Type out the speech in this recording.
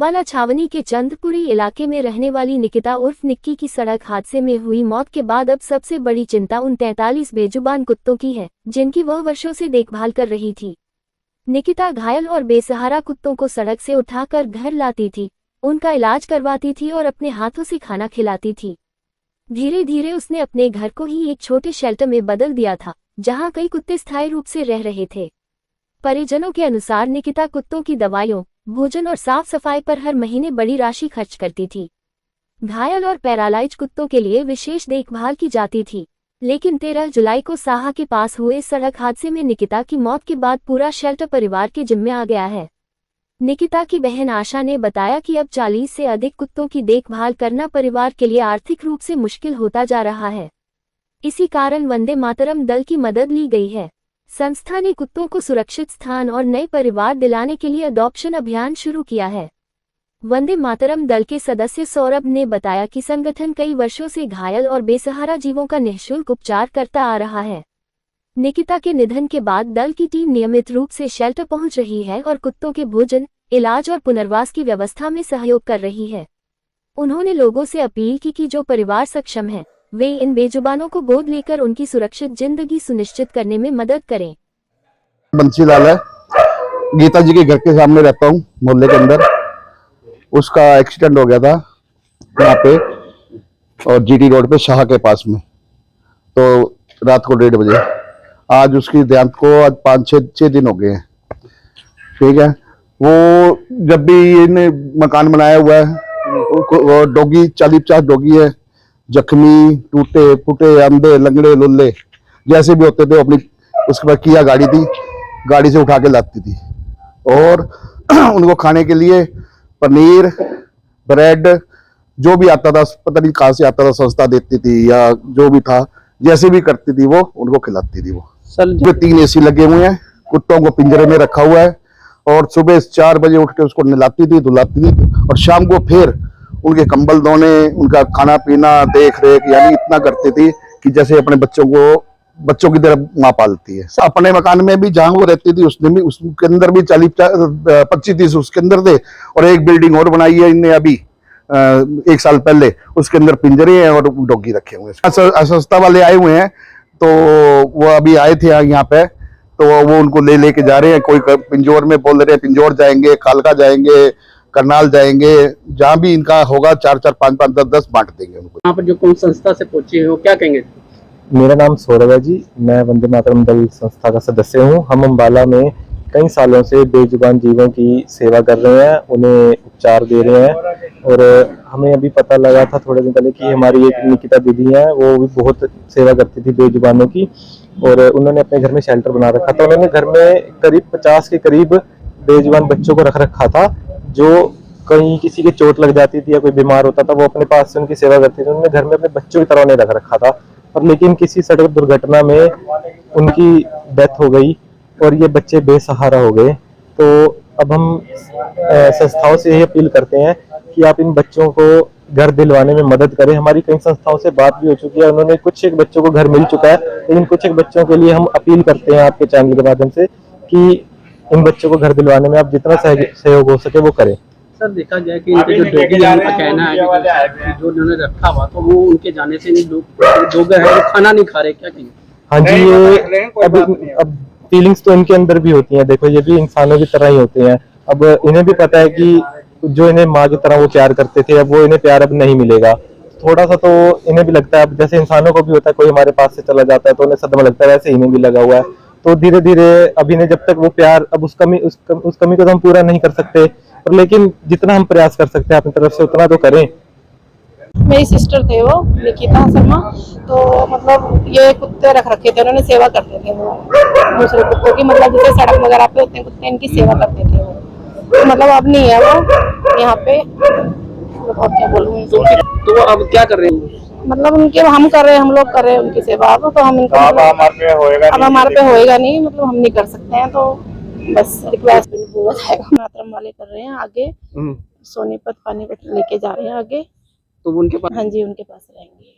अम्बाला छावनी के चंदपुरी इलाके में रहने वाली निकिता उर्फ निक्की की सड़क हादसे में हुई मौत के बाद अब सबसे बड़ी चिंता उन 43 बेजुबान कुत्तों की है जिनकी वह वर्षों से देखभाल कर रही थी। निकिता घायल और बेसहारा कुत्तों को सड़क से उठाकर घर लाती थी, उनका इलाज करवाती थी और अपने हाथों से खाना खिलाती थी। धीरे धीरे उसने अपने घर को ही एक छोटे शेल्टर में बदल दिया था, जहां कई कुत्ते स्थायी रूप से रह रहे थे। परिजनों के अनुसार निकिता कुत्तों की दवाइयों, भोजन और साफ सफाई पर हर महीने बड़ी राशि खर्च करती थी। घायल और पैरालाइज कुत्तों के लिए विशेष देखभाल की जाती थी, लेकिन 13 जुलाई को साहा के पास हुए सड़क हादसे में निकिता की मौत के बाद पूरा शेल्टर परिवार के जिम्मे आ गया है। निकिता की बहन आशा ने बताया कि अब 40 से अधिक कुत्तों की देखभाल करना परिवार के लिए आर्थिक रूप से मुश्किल होता जा रहा है। इसी कारण वंदे मातरम दल की मदद ली गई है। संस्था ने कुत्तों को सुरक्षित स्थान और नए परिवार दिलाने के लिए अडॉप्शन अभियान शुरू किया है। वंदे मातरम दल के सदस्य सौरभ ने बताया कि संगठन कई वर्षों से घायल और बेसहारा जीवों का निःशुल्क उपचार करता आ रहा है। निकिता के निधन के बाद दल की टीम नियमित रूप से शेल्टर पहुंच रही है और कुत्तों के भोजन, इलाज और पुनर्वास की व्यवस्था में सहयोग कर रही है। उन्होंने लोगों से अपील की कि जो परिवार सक्षम है वे इन बेजुबानों को गोद लेकर उनकी सुरक्षित जिंदगी सुनिश्चित करने में मदद करें। बंसीलाल है, गीता जी के घर के सामने रहता हूँ, मोहल्ले के अंदर। उसका एक्सीडेंट हो गया था यहाँ पे और जीटी रोड पे शाह के पास में, तो रात को 1:30 बजे। आज उसकी देहांत को आज 5-6 दिन हो गए हैं। ठीक है, वो जब भी इन्हें मकान बनाया हुआ है, डॉगी 40-50 डॉगी है, जख्मी, टूटे फूटे, अंधे लंगड़े लुल्ले जैसे भी होते थे, अपनी उसके बाद किया गाड़ी थी, गाड़ी से उठा के लाती थी और उनको खाने के लिए पनीर, ब्रेड जो भी आता था, पता नहीं कहाँ से आता था, संस्था देती थी या जो भी था, जैसे भी करती थी वो उनको खिलाती थी। वो सर 3 एसी लगे हुए हैं, कुत्तों को पिंजरे में रखा हुआ है और सुबह 4 बजे उठ के उसको नहलाती थी, धुलाती थी और शाम को फिर उनके कंबल धोने, उनका खाना पीना, देख रेख यानी इतना करती थी कि जैसे अपने बच्चों की तरह माँ पालती है। अपने मकान में भी जहाँ वो रहती थी उसने भी, उसके अंदर भी 40-25-30 उसके अंदर थे और एक बिल्डिंग और बनाई है इनने अभी 1 साल पहले, उसके अंदर पिंजरे हैं और डॉगी रखे हुए हैं। संस्था वाले आए हुए हैं, तो वो अभी आए थे यहाँ पे, तो वो उनको लेके जा रहे हैं। कोई पिंजौर में बोल रहे हैं, पिंजौर जाएंगे, कालका जाएंगे, करनाल जाएंगे, जहाँ भी इनका होगा 4-4, 5-5, 10-10 बांट देंगे उनको। यहाँ पर जो कौन संस्था से पहुंचे हो, क्या कहेंगे? मेरा नाम सौरभ है जी, मैं वंदे मातरम दल संस्था का सदस्य हूँ। हम अम्बाला में कई सालों से बेजुबान जीवों की सेवा कर रहे हैं, उन्हें उपचार दे रहे हैं और हमें अभी पता लगा था थोड़े दिन पहले कि हमारी एक निकिता दीदी है, वो भी बहुत सेवा करती थी बेजुबानों की और उन्होंने अपने घर में शेल्टर बना रखा था। उन्होंने घर में करीब 50 के करीब बेजुबान बच्चों को रख रखा था, जो कहीं किसी के चोट लग जाती थी या कोई बीमार होता था, वो अपने पास से उनकी सेवा करती थी। उन्होंने घर में अपने बच्चों की तरह उन्हें रख रखा था, और लेकिन किसी सड़क दुर्घटना में उनकी डेथ हो गई और ये बच्चे बेसहारा हो गए। तो अब हम संस्थाओं से यही अपील करते हैं कि आप इन बच्चों को घर दिलवाने में मदद करें। हमारी कई संस्थाओं से बात भी हो चुकी है, उन्होंने कुछ एक बच्चों को घर मिल चुका है, लेकिन कुछ एक बच्चों के लिए हम अपील करते हैं आपके चैनल के माध्यम से कि इन बच्चों को घर दिलवाने में आप जितना सहयोग हो सके वो करें। सर देखा जाए कि इनके जो डॉगी है, उनका कहना है कि जो उन्होंने रखा हुआ तो वो उनके जाने से लोग है वो खाना नहीं खा रहे, क्या कहेंगे? हाँ जी, ये अब फीलिंग्स तो इनके अंदर भी होती हैं। देखो, ये भी इंसानों की तरह ही होते हैं। अब इन्हें भी पता है कि जो इन्हें माँ की तरह वो प्यार करते थे, अब वो इन्हें प्यार अब नहीं मिलेगा। थोड़ा सा तो इन्हें भी लगता है, अब जैसे इंसानों को भी होता है, कोई हमारे पास से चला जाता है तो उन्हें सदमा लगता है, वैसे इन्हें भी लगा हुआ है। तो धीरे धीरे अब इन्हें जब तक वो प्यार, अब उस कमी को तो हम पूरा नहीं कर सकते, पर लेकिन जितना हम प्रयास कर सकते हैं अपनी तरफ से उतना तो करें। मेरी सिस्टर थे वो निकिता शर्मा, तो मतलब ये कुत्ते रख रखे थे, उन्होंने सेवा करते थे वो दूसरे कुत्तों की, मतलब जैसे सड़क वगैरह पे होते हैं कुत्ते, इनकी सेवा करते थे वो। तो मतलब अब नहीं है वो यहाँ पे, और क्या बोलूँ। तो अब क्या कर रहे हैं? मतलब उनके हम कर रहे हैं, हम लोग कर रहे हैं उनकी सेवा। अब तो हम इनको अब हमारे पे होएगा नहीं, मतलब हम नहीं कर सकते हैं, तो बस रिक्वेस्ट मातरम वाले कर रहे हैं आगे, सोनीपत पानीपत लेके जा रहे हैं आगे। तो उनके पास, हाँ जी, उनके पास रहेंगे।